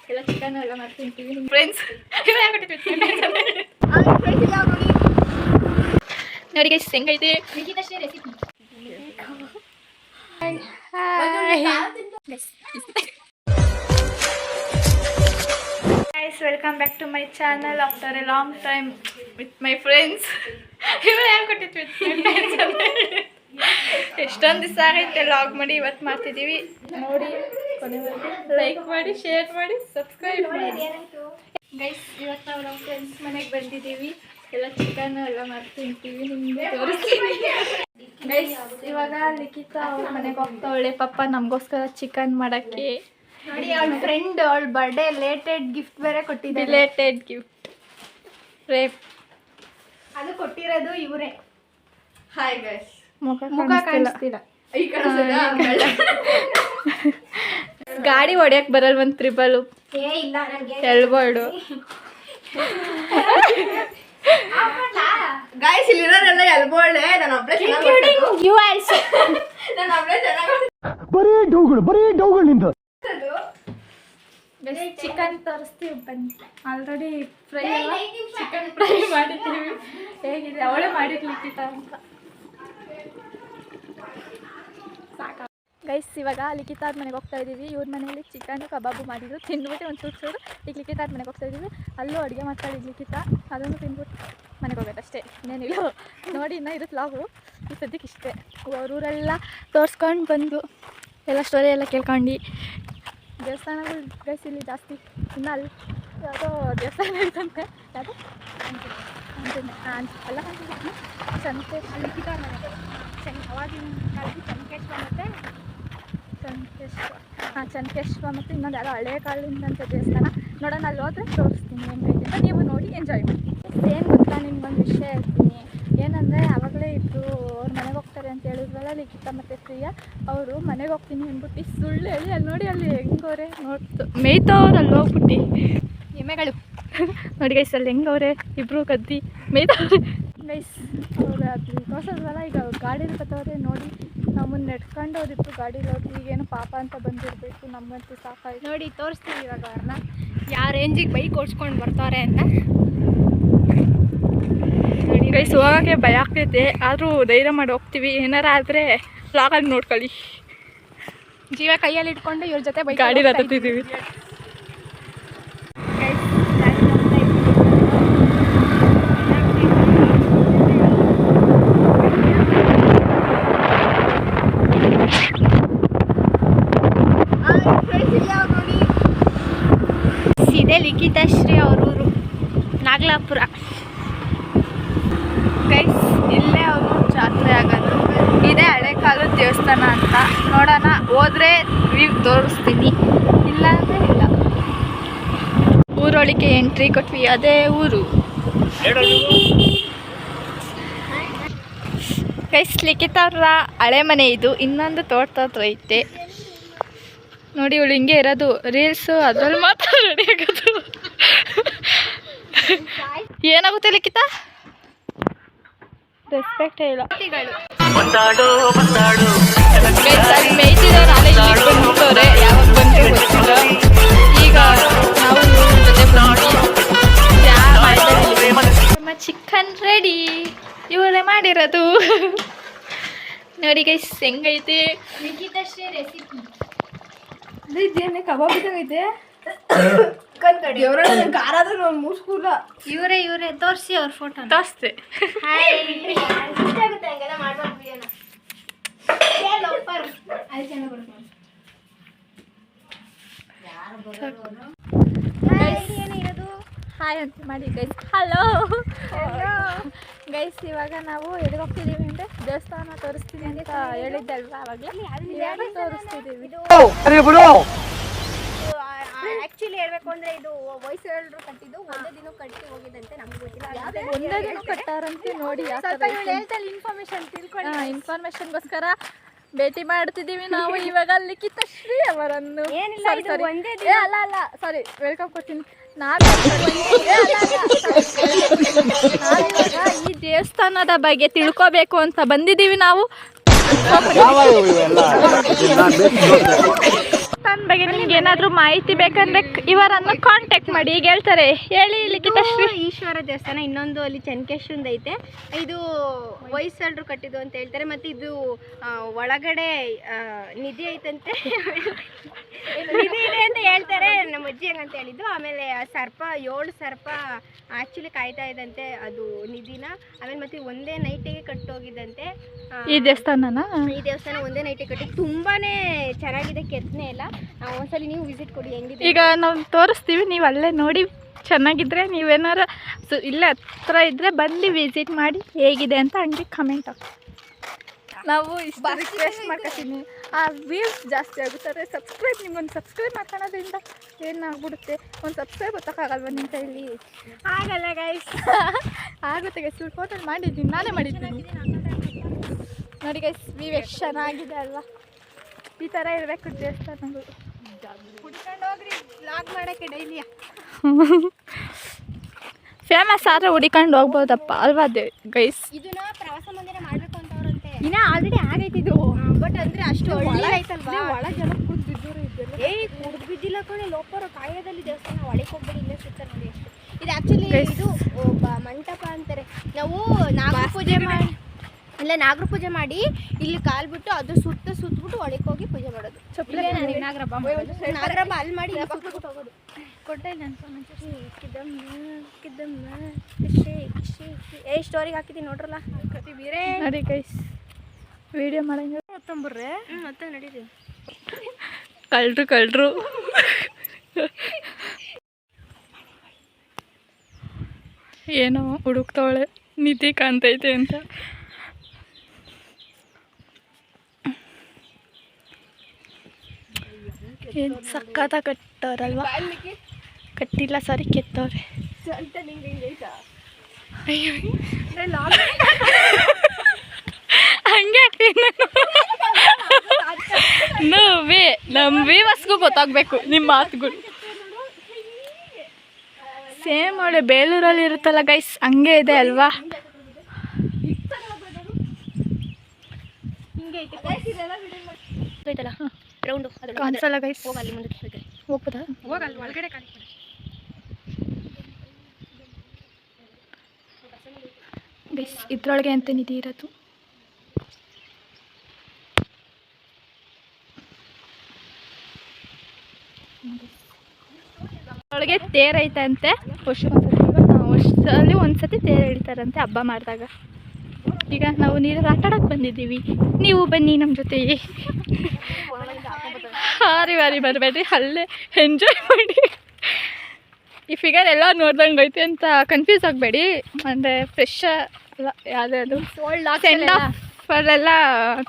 ಎಲ್ಲ ಚಿಕನ್ ಎಲ್ಲ ಮಾಡ್ತಿಂತೀವಿ ನಿಮ್ಮ ಫ್ರೆಂಡ್ಸ್ ನೋಡಿ ಗೈಸ್ ಹೆಂಗೈತೆ recipe. Guys, welcome back to my channel after a long time with my friends. ಎಷ್ಟೊಂದು ದಿವಸ ಆಗೈತೆ ಲಾಗ್ ಮಾಡಿ ಇವತ್ತು ಮಾಡ್ತಿದ್ದೀವಿ ನೋಡಿ. ಕೊನೆವರೆಗೂ ಲೈಕ್ ಮಾಡಿ, ಶೇರ್ ಮಾಡಿ, ಸಬ್ಸ್ಕ್ರೈಬ್ ಮಾಡಿ. ಗೈಸ್ ಇವತ್ತು ನಾವು ನಮ್ಮ ಫ್ರೆಂಡ್ಸ್ ಮನೆಗೆ ಬಂದಿದ್ದೀವಿ. ಎಲ್ಲ ಚಿಕನ್ ಎಲ್ಲ ಮಾಡ್ತಿಂತೀವಿ, ನಿಮಗೆ ತೋರಿಸ್ತೀನಿ. ಗೈಸ್ ಇವಾಗ ಲಿಖಿತಾ ಅವ್ರ ಮನೆಗೆ ಹೋಗ್ತಾವಳೆ. ಪಪ್ಪ ನಮಗೋಸ್ಕರ ಚಿಕನ್ ಮಾಡೋಕ್ಕೆ. ನೋಡಿ ಅವಳ ಫ್ರೆಂಡ್ ಅವಳ ಬರ್ಡೇ ಲೇಟೆಡ್ ಗಿಫ್ಟ್ ಬೇರೆ ಕೊಟ್ಟಿದ್ದಾರೆ. ರಿಲೇಟೆಡ್ ಗಿಫ್ಟ್ ರೇಪ್ ಅದು ಕೊಟ್ಟಿರೋದು ಇವರೇ. Hi guys. ಮುಖ ಕಾಣಿಸ್ತಿಲ್ಲ. ಗಾಡಿ ಹೊಡ್ಯಕ್ ಬರಲ್ ಒಂದು ತ್ರಿಬಲ್ ಇಲ್ಲ ನನಗೆ ಹೇಳ್ಬೋಡು. ಗೈಸ್ ಇಲ್ಲಿರೋರೆಲ್ಲ ಎಲ್ಬೋಳೆ. ನಾನು ಒಬ್ಬಳೇ ಯು ಆಲ್ಸೋ. ನಾನು ಒಬ್ಬಳೇ ಚೆನ್ನಾಗಿ ಬರೀ ಡೌಗಳಿಂದ ಚಿಕನ್ ತರಿಸ್ತೀವಿ ಬನ್ನಿ. ಆಲ್ರೆಡಿ ಫ್ರೈ ಚಿಕನ್ ಫ್ರೈ ಮಾಡಿದ್ದೀವಿ. ಹೇಗಿದೆ ಅವಳೇ ಮಾಡಿರ್ಲಿಕ್ಕಿತ್ತ ಅಂತ ಸಾಕ. ಗೈಸ್ ಇವಾಗ ಲಿಖಿತಾದ ಮನೆಗೆ ಹೋಗ್ತಾ ಇದ್ದೀವಿ. ಇವ್ರ ಮನೆಯಲ್ಲಿ ಚಿಕನ್ ಕಬಾಬು ಮಾಡಿದ್ರು, ತಿಂದ್ಬಿಟ್ಟು ಒಂದು ಚೂರು ಈಗ ಲಿಖಿತಾದ ಮನೆಗೆ ಹೋಗ್ತಾ ಇದ್ದೀವಿ. ಅಲ್ಲೂ ಅಡುಗೆ ಮಾಡ್ತಾಯಿದ್ದು ಲಿಖಿತಾ, ಅದನ್ನು ತಿಂದ್ಬಿಟ್ಟು ಮನೆಗೆ ಹೋಗೋದು ಅಷ್ಟೇ, ಇನ್ನೇನಿಲ್ಲ. ನೋಡಿ ಇನ್ನೂ ಇರುತ್ತೆ ಲಾಗು. ಈ ಸದ್ಯಕ್ಕೆ ಇಷ್ಟೇ. ಊರೆಲ್ಲ ತೋರಿಸ್ಕೊಂಡು ಬಂದು ಎಲ್ಲ ಸ್ಟೋರಿ ಎಲ್ಲ ಕೇಳ್ಕೊಂಡು. ದೇವಸ್ಥಾನಗಳು ಗೈಸ್ ಇಲ್ಲಿ ಜಾಸ್ತಿ. ಇನ್ನು ಅಲ್ಲಿ ಯಾವುದೋ ದೇವಸ್ಥಾನ ಇರ್ತಂತೆ, ಯಾವುದು ಅಲ್ಲ ಸಂಕೇಶ್ ಲಿಖಿತ ಮನೆ ಅವಾಗಿನ ಕಾಲದಲ್ಲಿ ಸಂಕೇಶ್ವ ಮತ್ತು ಚನ್ಕೇಶ್ವ ಮತ್ತು ಇನ್ನೊಂದು ಯಾರೋ ಹಳೆ ಕಾಲದಿಂದಂಥ ದೇವಸ್ಥಾನ. ನೋಡೋಣ, ಅಲ್ಲಿ ಹೋದರೆ ತೋರಿಸ್ತೀನಿ ಹೆಂಗೈತೆ ಅಂತ. ನೀವು ನೋಡಿ ಎಂಜಾಯ್ ಮಾಡಿ. ಏನು ಗೊತ್ತಾ, ನಿಮ್ಗೊಂದು ವಿಷಯ ಹೇಳ್ತೀನಿ. ಏನಂದರೆ ಆವಾಗಲೇ ಇಬ್ಬರು ಅವ್ರ ಮನೆಗೆ ಹೋಗ್ತಾರೆ ಅಂತ ಹೇಳಿದ್ವಲ್ಲ ಲಿಖಿತ ಮತ್ತು ಪ್ರಿಯಾ. ಅವರು ಮನೆಗೆ ಹೋಗ್ತೀನಿ ಅಂದ್ಬಿಟ್ಟು ಸುಳ್ಳು ಹೇಳಿ ಅಲ್ಲಿ ನೋಡಿ ಅಲ್ಲಿ ಹೆಂಗವ್ರೆ ನೋಡ್ತು ಮೇಯ್ತವ್ರು. ಅಲ್ಲಿ ಹೋಗ್ಬಿಟ್ಟು ಎಮ್ಮೆಗಳು ನೋಡಿ ಗೈಸ್ ಅಲ್ಲಿ ಹೆಂಗವ್ರೆ ಇಬ್ಬರು ಕದ್ದಿ ಮೇಯ್ತವ್ರೆ ಗೈಸ್. ಅವ್ರು ಅದು ತೋರ್ಸೋದ್ವಲ್ಲ, ಈಗ ಗಾಡಿ ಕತ್ತವ್ರೆ ನೋಡಿ. ನಮ್ಮನ್ನು ನೆಡ್ಕೊಂಡು ಅವ್ರಿಬ್ರು ಗಾಡೀಲಿ ಹೋಗಿ ಈಗೇನು ಪಾಪ ಅಂತ ಬಂದಿರಬೇಕು. ನಮ್ಮಂತೂ ಸಾಕಾಯ್ತು. ನೋಡಿ ತೋರಿಸ್ತೀವಿ ಇವಾಗ ಅವ್ರನ್ನ ಯಾವ ರೇಂಜಿಗೆ ಬೈಕ್ ಓಡಿಸ್ಕೊಂಡು ಬರ್ತಾರೆ ಅಂತ. ನೋಡಿ ಗೈಸ್ ಹೋಗೋಕ್ಕೆ ಭಯ ಆಗ್ತೈತೆ, ಆದರೂ ಧೈರ್ಯ ಮಾಡಿ ಹೋಗ್ತೀವಿ. ಏನಾರ ಆದರೆ ವ್ಲಾಗಲ್ಲಿ ನೋಡ್ಕೊಳ್ಳಿ. ಜೀವ ಕೈಯಲ್ಲಿ ಇಟ್ಕೊಂಡು ಇವ್ರ ಜೊತೆ ಬೈಕ್ ಗಾಡಿ ಹತ್ತಿದ್ದೀವಿ. ಇದೇ ಲಿಖಿತಾಶ್ರೀ ಅವ್ರ ಊರು ನಾಗಲಾಪುರ. ಗೈಸ್ ಇಲ್ಲೇ ಅವರು ಜಾತ್ರೆ ಆಗೋದು. ಇದೇ ಹಳೆ ಕಾಲದ ದೇವಸ್ಥಾನ ಅಂತ. ನೋಡೋಣ, ಹೋದ್ರೆ ವ್ಯೂ ತೋರಿಸ್ತೀನಿ, ಇಲ್ಲ ಅಂದರೆ ಇಲ್ಲ. ಊರೊಳಗೆ ಎಂಟ್ರಿ ಕೊಟ್ವಿ, ಅದೇ ಊರು. ಗೈಸ್ ಲಿಖಿತ ಅವ್ರ ಹಳೆ ಮನೆ ಇದು. ಇನ್ನೊಂದು ತೋಟದ ಐತೆ ನೋಡಿ. ಇವಳು ಹಿಂಗೆ ಇರೋದು, ರೀಲ್ಸು ಅದ್ರಲ್ಲಿ ಮಾತ್ರ ರೆಡಿ ಆಗೋದು. ಏನಾಗುತ್ತೆ ಲಿಖಿತ? ರೆಸ್ಪೆಕ್ಟ್ ಇಲ್ಲ. ಮೇಯ್ತಿದವ್ರು ನಾಳೆ ಇಲ್ಲಿಗೆ ಬಂದ್ಬಿಟ್ಟವ್ರೆ, ಯಾವಾಗ ಬಂದ್ರೆ ಗೊತ್ತಿಲ್ಲ. ಈಗ ನಾವು ನಮ್ಮ ಚಿಕನ್ ರೆಡಿ, ಇವರೇ ಮಾಡಿರೋದು. ನೋಡಿ ಗೈಸ್ ಹೆಂಗೈತೆ ಲಿಖಿತಾಶ್ರೀ ರೆಸಿಪಿ. ಇದೇನೆ ಕಬಾಬ್ ಇದಾಗೈತೆ. ಇವರೇ ತೋರಿಸಿ ಅವ್ರ ಫೋಟೋ ತೋರಿಸ್ತೆ. ಹಾಯ್ ಅಂತ ಮಾಡಿ ಗೈಸ್. ಹಲೋ ಗೈಸ್, ಇವಾಗ ನಾವು ಎಲ್ಲಿಗೆ ಹೋಗ್ತಿದ್ದೀವಿ ಅಂದರೆ ದೇವಸ್ಥಾನ ತೋರಿಸ್ತೀನಿ ಅಂತ ಹೇಳಿದ್ದಲ್ವಾ ಆವಾಗಲೇ, ತೋರಿಸ್ತಿದ್ದೀವಿ. ಆಕ್ಚುಲಿ ಹೇಳ್ಬೇಕು ಅಂದ್ರೆ ಇದು ವಯಸ್ಸು ಕಟ್ಟಿದ್ದು ಒಂದೇ ದಿನ ಕಟ್ಟಿ ಹೋಗಿದಂತೆ. ನಮ್ಗೆ ಗೊತ್ತಿಲ್ಲ, ಒಂದೇ ದಿನ ಕಟ್ಟಾರಂತೆ. ನೋಡಿ ಇನ್ಫಾರ್ಮೇಶನ್ ತಿಳ್ಕೊಳ್ಳಿ. ಇನ್ಫಾರ್ಮೇಶನ್ಗೋಸ್ಕರ ಭೇಟಿ ಮಾಡ್ತಿದ್ದೀವಿ ನಾವು ಇವಾಗ ಲಿಖಿತಾಶ್ರೀ ಅವರನ್ನು. ಅಲ್ಲ ಸಾರಿ, ವೆಲ್ಕಮ್ ಕೊಡ್ತೀನಿ. ಈ ದೇವಸ್ಥಾನದ ಬಗ್ಗೆ ತಿಳ್ಕೋಬೇಕು ಅಂತ ಬಂದಿದ್ದೀವಿ ನಾವು. ದೇವಸ್ಥಾನ ಬಗ್ಗೆ ನಿಮ್ಗೆ ಏನಾದರೂ ಮಾಹಿತಿ ಬೇಕಂದ್ರೆ ಇವರನ್ನು ಕಾಂಟ್ಯಾಕ್ಟ್ ಮಾಡಿ. ಈಗ ಹೇಳ್ತಾರೆ, ಹೇಳಿ ಲಿಖಿತಶ್ರೀ. ಈಶ್ವರ ದೇವಸ್ಥಾನ, ಇನ್ನೊಂದು ಅಲ್ಲಿ ಚೆನ್ನಕೇಶ್ವರಂದು ಐತೆ. ಇದು ಹೊಯ್ಸಳರು ಕಟ್ಟಿದ್ದು ಅಂತ ಹೇಳ್ತಾರೆ. ಮತ್ತು ಇದು ಒಳಗಡೆ ನಿಧಿ ಐತಂತೆ, ನಿಧಿ ಇದೆ ಅಂತ ಹೇಳ್ತಾರೆ, ನಮ್ಮ ಅಜ್ಜಿ ಹಂಗಂತ ಹೇಳಿದ್ದು. ಆಮೇಲೆ ಸರ್ಪ 7 ಸರ್ಪ ಆ್ಯಕ್ಚುಲಿ ಕಾಯ್ತಾ ಇದ್ದಂತೆ ಅದು ನಿಧಿನ. ಆಮೇಲೆ ಮತ್ತೆ ಒಂದೇ ನೈಟಿಗೆ ಕಟ್ಟೋಗಿದ್ದಂತೆ ಈ ದೇವಸ್ಥಾನನ. ಈ ದೇವಸ್ಥಾನ ಒಂದೇ ನೈಟಿಗೆ ಕಟ್ಟಿ ತುಂಬಾನೇ ಚೆನ್ನಾಗಿದೆ, ಕೆತ್ತನೆ ಎಲ್ಲ. ಒಂದ್ಸಲಿ ನೀವು ವಿಸಿಟ್ ಕೊಡಿ, ಹೆಂಗಿದೆ. ಈಗ ನಾವು ತೋರಿಸ್ತೀವಿ, ನೀವು ಅಲ್ಲೇ ನೋಡಿ ಚೆನ್ನಾಗಿದ್ರೆ ನೀವೇನಾರ ಇಲ್ಲೇ ಹತ್ರ ಇದ್ದರೆ ಬಂದು ವಿಸಿಟ್ ಮಾಡಿ ಹೇಗಿದೆ ಅಂತ ಹಂಗೆ ಕಮೆಂಟ್ ಹಾಕಿ. ನಾವು ಇಷ್ಟು ರಿಕ್ವೆಸ್ಟ್ ಮಾಡ್ಕೊತೀನಿ, ಆ ವ್ಯೂಸ್ ಜಾಸ್ತಿ ಆಗುತ್ತಾರೆ. ಸಬ್ಸ್ಕ್ರೈಬ್, ನಿಮ್ಮೊಂದು ಸಬ್ಸ್ಕ್ರೈಬ್ ಮಾಡ್ಕೊಳೋದ್ರಿಂದ ಏನಾಗ್ಬಿಡುತ್ತೆ, ಒಂದು ಸಬ್ಸ್ಕ್ರೈಬ್ ಗೊತ್ತಾಗಲ್ವ ನಿಮ್ಮ ಕೈಲಿ? ಆಗಲ್ಲ ಗೈಸ್. ಆಗುತ್ತೆ ಗೈಸ್, ಫೋಟೋ ಮಾಡಿದ್ದೀನಿ, ನಾನೇ ಮಾಡಿದ್ದೀನಿ ನೋಡಿ ಗೈಸ್. ವ್ಯೂ ಎಷ್ಟು ಚೆನ್ನಾಗಿದೆ ಅಲ್ವಾ? ಈ ಥರ ಇರಬೇಕು ದೇವಸ್ಥಾನಗಳು. ಹುಡ್ಕೊಂಡು ಹೋಗ್ರಿ ವ್ಲಾಗ್ ಮಾಡೋಕ್ಕೆ ಡೈಲಿ. ಫೇಮಸ್ ಆದರೆ ಹುಡಿಕೊಂಡು ಹೋಗ್ಬೋದಪ್ಪ ಅಲ್ವಾ ಗೈಸ್? ಇದನ್ನ ಪ್ರವಾಸ ಮಂದಿರ ಮಾಡಬೇಕು ಅಂತ ಅವ್ರಂತೆ. ಇನ್ನ ಆಲ್ರೆಡಿ ಆಗೈತಿದು, ಬಟ್ ಅಂದರೆ ಅಷ್ಟು ಒಳ್ಳೆ ಐತಲ್ವಾ? ಒಳ ಜನ ಕುಡಿದಿದ್ದವರು ಇದೆಲ್ಲ. ಕುಡ್ದು ಬಿದ್ದಿಲ್ಲ ಕಣೆ, ಲೋಪರ ಕಾಯದಲ್ಲಿ ದೇವಸ್ಥಾನ. ಒಳಗೆ ಹೋಗ್ಬೇಡಿ, ಇಲ್ಲೇ ಸುತ್ತ ನೋಡಿ ಅಷ್ಟು. ಇದು ಆ್ಯಕ್ಚುಲಿ ಇದು ಮಂಟಪ ಅಂತಾರೆ. ನಾವು ನಾಗರ ಪೂಜೆ ಮಾಡಿ ನಾಗರ ಪೂಜೆ ಮಾಡಿ ಇಲ್ಲಿ ಕಾಲು ಬಿಟ್ಟು ಅದು ಸುತ್ತಬಿಟ್ಟು ಒಳಗೆ ಹೋಗಿ ಪೂಜೆ ಮಾಡೋದು. ನಾಗರ ಹಬ್ಬ ಅಲ್ಲಿ ಮಾಡಿ ಸುತ್ತಬಿಟ್ಟು ಹೋಗೋದು. ಕೊಟ್ಟೆ ಸ್ಟೋರಿಗೆ ಹಾಕಿದ್ದೀನಿ ನೋಡ್ರಲ್ಲ. ನೋಡಿ ಗೈಸ್, ವಿಡಿಯೋ ಮಾಡಂಗೆ ತೊಂಬರ್ರೆ ಮತ್ತೆ ನಡೀರಿ. ಕಳ್ರು ಏನೋ ಹುಡುಕ್ತವಳೆ, ನಿಧಿ ಕಾಣ್ತೈತೆ ಅಂತ. ಏನು ಸಕ್ಕತ್ತ ಕಟ್ಟೋರಲ್ವಾ? ಕಟ್ಟಿಲ್ಲ, ಸಾರಿ ಕೆತ್ತವ್ರೆ. ಅಯ್ಯೋ ಹಂಗೆ ಆಗ್ತೀನಿ ನೋವೇ. ನಮ್ಮ ವೀವರ್ಸ್ಗೂ ಗೊತ್ತಾಗಬೇಕು ನಿಮ್ಮ ಮಾತುಗಳು. ಸೇಮ್ ಅವಳೆ ಬೇಲೂರಲ್ಲಿ ಇರುತ್ತಲ್ಲ ಗೈಸ್, ಹಂಗೆ ಇದೆ ಅಲ್ವಾ? ಕಾಣಿಸಲ್ಲ ಗೈಸ್. ಹೋಗ್ಬೋದಾ? ಒಳಗಡೆ ಗೈಸ್ ಇದ್ರೊಳಗೆ ಅಂತ ನಿಧಿ ಇರೋದು. ಒಳಗೆ ತೇರು ಐತಂತೆ. ವರ್ಷದಲ್ಲಿ ಒಂದ್ಸತಿ ತೇರು ಎಳಿತಾರಂತೆ ಹಬ್ಬ ಮಾಡಿದಾಗ. ಈಗ ನಾವು ನೀರಲ್ಲಿ ಆಟ ಆಡೋಕೆ ಬಂದಿದ್ದೀವಿ, ನೀವು ಬನ್ನಿ ನಮ್ಮ ಜೊತೆ. ಹಾರಿ ಬರಬೇಡ್ರಿ, ಅಲ್ಲೇ ಎಂಜಾಯ್ ಮಾಡಿ. ಈ ಫಿಗರ್ ಎಲ್ಲ ನೋಡ್ದಂಗೆ ಐತೆ ಅಂತ ಕನ್ಫ್ಯೂಸ್ ಆಗಬೇಡಿ. ಅಂದರೆ ಫ್ರೆಶ್ ಅಲ್ಲ, ಯಾವುದೇ ಸೆಂಡ್ ಆಫರೆಲ್ಲ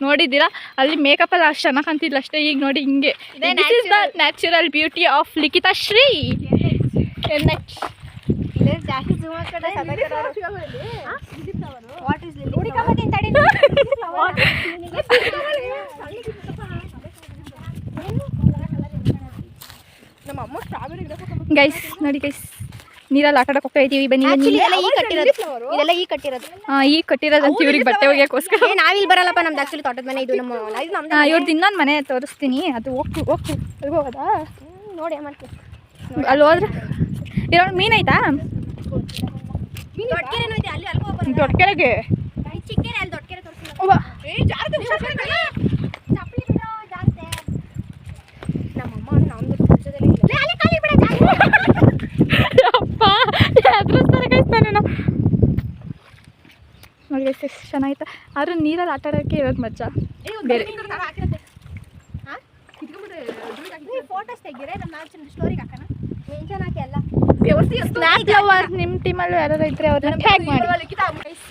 ನೋಡಿದ್ದೀರಾ, ಅಲ್ಲಿ ಮೇಕಪ್ಪೆಲ್ಲ ಅಷ್ಟು ಚೆನ್ನಾಗಿ ಕಾಣ್ತಿಲ್ಲ ಅಷ್ಟೇ. ಈಗ ನೋಡಿ ಹಿಂಗೆ, this is the natural beauty of Likhitashree. ಜಾಸ್ತಿ ಗೈಸ್ ನೋಡಿ ಗೈಸ್, ನೀರಲ್ಲಿ ಆಟ ಆಡಕ್ಕೆ ಹೋಗ್ತಾ ಇದ್ದೀವಿ, ಬನ್ನಿ ಬನ್ನಿ. ಇದೆಲ್ಲ ಈ ಕಟ್ಟಿರೋದು. ಈಗ ಕಟ್ಟಿರೋದಂತ ಇವ್ರಿಗೆ ಬಟ್ಟೆ ಒಗೆಯೋಕ್ಕೋಸ್ಕರ. ನಾವಿಲ್ಲಿ ಬರಲ್ಲಪ್ಪ, ನಮ್ದು ಆಕ್ಚುಲಿ ತೋಟದ ಮನೆ ಇದು. ನಮ್ಮ ಇವ್ರದ್ದು ಇನ್ನೊಂದು ಮನೆ ತೋರಿಸ್ತೀನಿ, ಅದು ಹೋಗ್ತು ಅಲ್ಲಿಗೆ ಹೋಗೋದಾ? ನೋಡಿ ಮಾಡ್ತೀವಿ. ಅಲ್ಲಿ ಹೋದ್ರೆ ಇರೋ ಮೀನು ಐತಾ? ದೊಡ್ಡ ಕೆರೆಗೆ ಚಿಕ್ಕೇನೆ, ಅಲ್ಲಿ ದೊಡ್ಡ ಕೆರೆ ತೋರಿಸಿಲ್ಲ. ನಮ್ಮಮ್ಮ ಅಪ್ಪ ಎದುರಿಸ್ತಾರೆ ಕಳಿಸ್ತಾನೆ ನಾವು. ನೋಡಿ ಎಷ್ಟು ಚೆನ್ನಾಗಿತ್ತು. ಆದ್ರೆ ನೀರಲ್ಲಿ ಆಟ ಆಡೋಕ್ಕೆ ಇರೋದು ಮಜಾ ಬೇರೆ. ಫೋಟೋಸ್ ತೆಗೀರೆ, ನಮ್ಮ ಸ್ಟೋರಿಗೆ ಹಾಕೋಣ. ಮೆನ್ಷನ್ ಹಾಕಿ ಎಲ್ಲ. ನಿಮ್ಮ ಟೀಮಲ್ಲೂ ಯಾರು ಇದ್ರೆ ಅವ್ರನ್ನ ಟ್ಯಾಗ್ ಮಾಡಿ.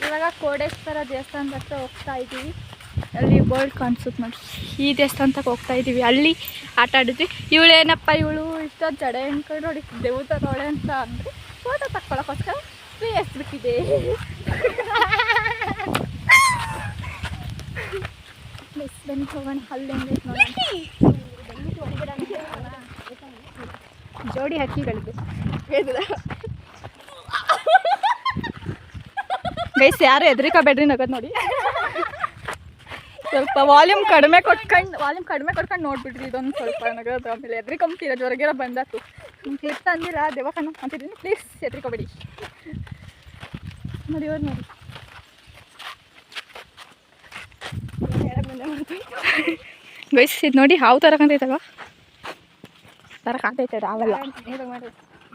ಇವಾಗ ಕೋಡೇಶ್ವರ ದೇವಸ್ಥಾನದ ಹತ್ರ ಹೋಗ್ತಾ ಇದ್ದೀವಿ. ಅಲ್ಲಿ ಬೋರ್ಡ್ ಕಾಣಿಸುತ್ತೆ ನೋಡಿ, ಈ ದೇವಸ್ಥಾನಕ್ಕೆ ಹೋಗ್ತಾ ಇದ್ದೀವಿ. ಅಲ್ಲಿ ಆಟ ಆಡಿದ್ವಿ. ಇವಳೇನಪ್ಪ ಇವಳು ಇಷ್ಟೊಂದು ಜಡೆ ಅಂದ್ಕೊಂಡು ನೋಡಿ ದೇವತರೋಳೆ ಅಂತ ಅಂದರೆ ಫೋಟೋ ತಕ್ಕೊಳ್ಳೋಕ್ಕೋಸ್ಕರ ಬೇಯಿಸ್ಬಿಟ್ಟಿದೆ. ಬನ್ನಿ ಹೋಗೋಣ, ಅಲ್ಲಿ ಹೆಂಗೈತೆ ನೋಡೋಣ. ಜೋಡಿ ಹಕ್ಕಿಗಳಿದೆ ಗೈಸ್, ಯಾರು ಹೆದರಿಕೋಬೇಡ್ರಿ ನಗದ್ ನೋಡಿ. ಸ್ವಲ್ಪ ವಾಲ್ಯೂಮ್ ಕಡಿಮೆ ಕೊಟ್ಕೊಂಡು ನೋಡ್ಬಿಡ್ರಿ ಇದೊಂದು ಸ್ವಲ್ಪ ನಗದು. ಆಮೇಲೆ ಎದ್ರಿಕೊಂಬಿಟ್ಟಿರ ಜೊರಗೆಲ್ಲ ಬಂದಾತು. ಕ್ಲಿಪ್ ತಂದಿಲ್ಲ ದೇವಕಣ್ಣ ಅಂತಿದ್ದೀನಿ, ಪ್ಲೀಸ್ ಎದ್ರಿಕೊಬೇಡಿ. ನೋಡಿ ಅವ್ರು ನೋಡಿ ಗೈಸ್, ಇದು ನೋಡಿ ಹಾವು ಥರ ಕಾಣ್ತೈತಲ್ವ, ಥರ ಕಾಣ್ತೈತೆ ಅವೆಲ್ಲ.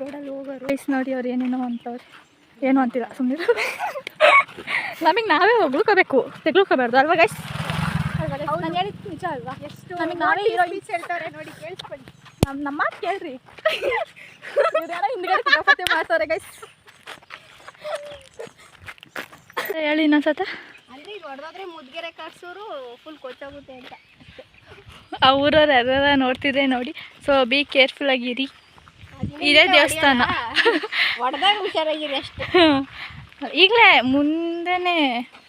ರೋಡಲ್ಲಿ ಹೋಗೋರು ಗೈಸ್ ನೋಡಿ ಅವ್ರು ಏನೇನೋ ಅಂತವ್ರು. ಏನು ಅಂತಿಲ್ಲ, ಸುಮ್ಮನೆ ನಮಗೆ ನಾವೇ ಹೊಗಳ್ಕೋಬೇಕು, ತೆಗ್ಳ್ಕೋಬಾರ್ದು ಅಲ್ವಾ ಗೈಸ್? ನಾನು ಹೇಳಿದ್ದು ನಿಜ ಅಲ್ವಾ? ಎಷ್ಟು ನಮಗೆ ನಾವೇ ಹೇಳ್ತಾರೆ ನೋಡಿ, ಕೇಳಿಸ್ಕೊಳ್ಳಿ. ನಮ್ಮ ಮಾತು ಕೇಳ್ರಿ. ಯಾರೋ ಹಿಂದ್ಗಡೆ ಕಿತಾಪತಿ ಮಾಡ್ತಾರೆ ಗೈಸ್. ಹೇಳಿ ಇನ್ನೊಂದ್ಸತ. ಅಂದರೆ ಇದು ಹೊಡೆದಾದ್ರೆ ಮುದ್ಗೆರೆ ಕಾಡ್ಸೋರು ಫುಲ್ ಕೊಚ್ಚಾಗುತ್ತೆ ಅಂತ. ಆ ಊರವ್ರು ಯಾರ ನೋಡ್ತಿದ್ರೆ ನೋಡಿ, ಸೊ ಬಿ ಕೇರ್ಫುಲ್ ಆಗಿರಿ. ಇದೇ ದೇವಸ್ಥಾನ, ಹೊಡೆದಾಗ ಹುಷಾರಾಗಿರಿ ಅಷ್ಟೇ. ಈಗಲೇ ಮುಂದೆನೇ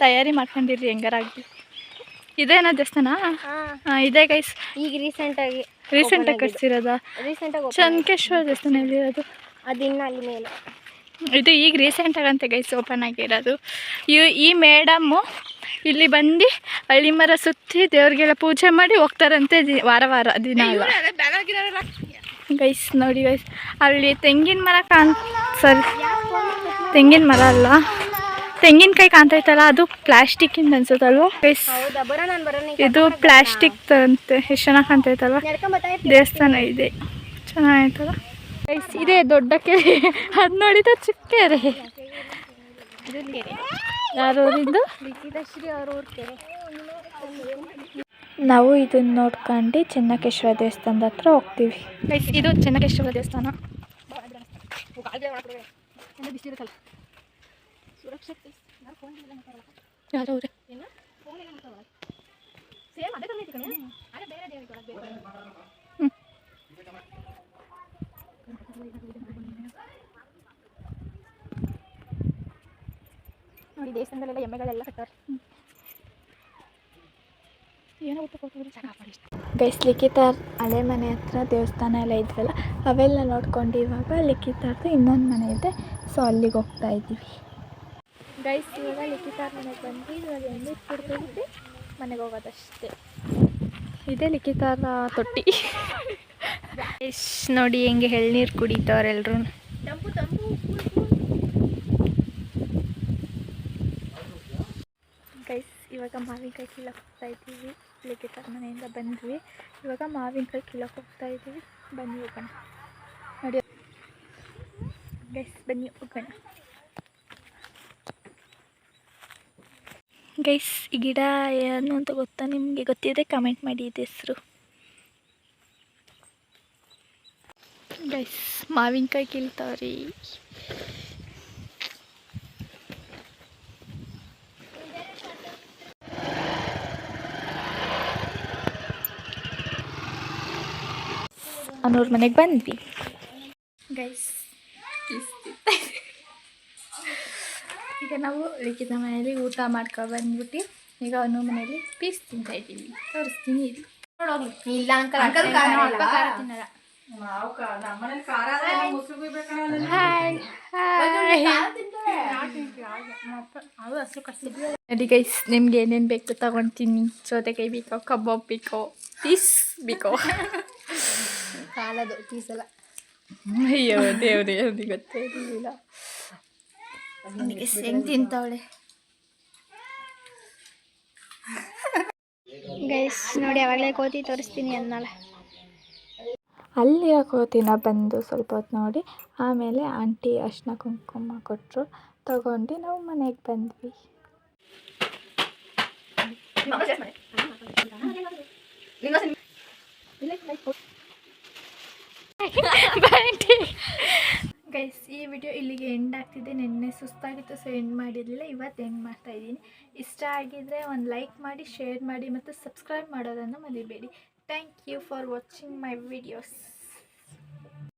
ತಯಾರಿ ಮಾಡ್ಕೊಂಡಿರಿ ಹೆಂಗಾರಾಗ್ಲಿ. ಇದೇನಾ ದೇವಸ್ಥಾನ? ಇದೇ ಗೈಸ್, ಈಗ ರೀಸೆಂಟಾಗಿ ಕಟ್ಸಿರೋದ ಚನ್ಕೇಶ್ವರ ದೇವಸ್ಥಾನ ಎಲ್ಲಿರೋದು? ಅದಿನ್ನ ಅಲ್ಲಿ ಮೇಲೆ. ಇದು ಈಗ ರೀಸೆಂಟಾಗಂತೆ ಗೈಸ್ ಓಪನ್ ಆಗಿರೋದು. ಈ ಮೇಡಮ್ಮು ಇಲ್ಲಿ ಬಂದು ಹಳ್ಳಿ ಮರ ಸುತ್ತಿ ದೇವ್ರಿಗೆಲ್ಲ ಪೂಜೆ ಮಾಡಿ ಹೋಗ್ತಾರಂತೆ ವಾರ ದಿನ ಅಲ್ಲ ಗೈಸ್. ನೋಡಿ ಗೈಸ್, ಅಲ್ಲಿ ತೆಂಗಿನ ಮರ ತೆಂಗಿನ ಮರ ಅಲ್ಲ, ತೆಂಗಿನಕಾಯಿ ಕಾಣ್ತೈತಲ್ಲ, ಅದು ಪ್ಲಾಸ್ಟಿಕ್ಕಿಂದ ಅನ್ಸುತ್ತಲ್ವ ಗೈಸ್? ಇದು ಪ್ಲಾಸ್ಟಿಕ್ ಅಂತೆ. ಎಷ್ಟು ಚೆನ್ನಾಗಿ ಕಾಣ್ತೈತಲ್ವ? ದೇವಸ್ಥಾನ ಇದೆ, ಚೆನ್ನಾಗೈತಲ್ಲ ಗೈಸ್. ಇದೇ ದೊಡ್ಡ ಕೆರೆ, ಅದು ನೋಡಿದ ಚಿಕ್ಕ ಕೆರೆ. ಯಾರೂರಿಂದು? ನಾವು ಇದನ್ನ ನೋಡ್ಕೊಂಡು ಚೆನ್ನಕೇಶ್ವರ ದೇವಸ್ಥಾನದ ಹತ್ರ ಹೋಗ್ತೀವಿ ಗೈಸ್. ಇದು ಚೆನ್ನಕೇಶ್ವರ ದೇವಸ್ಥಾನ. ಯಾರವ್ರೆ? ನೋಡಿ ದೇವಸ್ಥಾನದಲ್ಲೆಲ್ಲ ಎಮ್ಮೆಗಳೆಲ್ಲ ಕಟ್ಟಾರೆ. ಏನೋ ಗೈಸ್, ಲಿಖಿತಾರ್ ಹಳೆ ಮನೆ ಹತ್ರ ದೇವಸ್ಥಾನ ಎಲ್ಲ ಇದ್ವಲ್ಲ, ಅವೆಲ್ಲ ನೋಡ್ಕೊಂಡು ಇವಾಗ ಲಿಖಿತಾರ್ದು ಇನ್ನೊಂದು ಮನೆ ಇದೆ, ಸೊ ಅಲ್ಲಿಗೆ ಹೋಗ್ತಾ ಇದ್ದೀವಿ ಗೈಸ್. ಇವಾಗ ಲಿಖಿತಾರ್ ಮನೆಗೆ ಬಂದು ಇವಾಗ ಎಣ್ಣೆ ಕುಡ್ದು ಮನೆಗೆ ಹೋಗೋದಷ್ಟೇ. ಇದೇ ಲಿಖಿತಾರ ತೊಟ್ಟಿ ಗೈಸ್. ನೋಡಿ ಹೆಂಗೆ ಎಳ್ನೀರು ಕುಡಿತವ್ರೆಲ್ರು. ಗೈಸ್, ಇವಾಗ ಮಾವಿನಕಾಯಿ ಕೀಳಕ್ಕೆ ಹೋಗ್ತಾ ಇದ್ದೀವಿ. ಲಿಖಿತಾರ್ ಮನೆಯಿಂದ ಬಂದ್ವಿ, ಇವಾಗ ಮಾವಿನಕಾಯಿ ಕೀಳಕ್ಕೆ ಹೋಗ್ತಾ ಇದ್ದೀವಿ. ಬನ್ನಿ ಹೋಗೋಣ. ನೋಡಿ ಗೈಸ್, ಬನ್ನಿ ಹೋಗೋಣ ಗೈಸ್. ಈ ಗಿಡ ಏನು ಅಂತ ಗೊತ್ತಾ ನಿಮಗೆ? ಗೊತ್ತಿದೆ ಕಮೆಂಟ್ ಮಾಡಿ ಇದು ಹೆಸರು ಗೈಸ್. ಮಾವಿನಕಾಯಿ ಕೀಳ್ತಾವ್ರಿ. ಅನ್ನೋರ ಮನೆಗೆ ಬಂದ್ವಿ ಗೈಸ್. ಈಗ ನಾವು ಲಿಖಿತ ಮನೆಯಲ್ಲಿ ಊಟ ಮಾಡ್ಕೊಂಡು ಬಂದ್ಬಿಟ್ಟು ಈಗ ಅನ್ನೋ ಮನೆಯಲ್ಲಿ ಪೀಸ್ ತಿಂತಾ ಇದ್ದೀವಿ. ತೋರಿಸ್ತೀನಿ ಇಲ್ಲಿ. ಇಲ್ಲ ಅಂಕಲ್ ತಿನ್ನಲ್ಲ. ನೋಡಿ ಗೈಸ್, ನಿಮ್ಗೆ ಏನೇನು ಬೇಕು ತಗೊತೀನಿ. ಸೌತೆಕಾಯಿ ಬೇಕೋ, ಕಬಾಬ್ ಬೇಕೋ, ಪೀಸ್ ಬೇಕೋ? ಕಾಲದು ಪೀಸಲ್ಲ. ಅಯ್ಯೋ ದೇವ್ರಿ, ಅವ್ರಿಗೆ ಗೊತ್ತೇ ಇರಲಿಲ್ಲ. ಹೆಂಗೆ ತಿಂತವಳೆ ಗೈಸ್. ನೋಡಿ ಅವಾಗಲೇ ಕೋತಿ ತೋರಿಸ್ತೀನಿ ಅನ್ನಲ್ಲ. ಅಲ್ಲಿ ಕೋತಿನ ಬಂದು ಸ್ವಲ್ಪ ಹೊತ್ತು ನೋಡಿ, ಆಮೇಲೆ ಆಂಟಿ ಅರ್ಶಿನ ಕುಂಕುಮ ಕೊಟ್ಟರು, ತಗೊಂಡು ನಾವು ಮನೆಗೆ ಬಂದ್ವಿ. ಗೈಸ್, ಈ ವಿಡಿಯೋ ಇಲ್ಲಿಗೆ ಎಂಡ್ ಆಗ್ತಿದೆ. ನಿನ್ನೆ ಸುಸ್ತಾಗಿತ್ತು, ಸೊ ಎಂಡ್ ಮಾಡಿರಲಿಲ್ಲ, ಇವತ್ತು ಎಂಡ್ ಮಾಡ್ತಾಯಿದ್ದೀನಿ. ಇಷ್ಟ ಆಗಿದ್ದರೆ ಒಂದು ಲೈಕ್ ಮಾಡಿ, ಶೇರ್ ಮಾಡಿ ಮತ್ತು ಸಬ್ಸ್ಕ್ರೈಬ್ ಮಾಡೋದನ್ನು ಮರಿಬೇಡಿ. Thank you for watching my videos.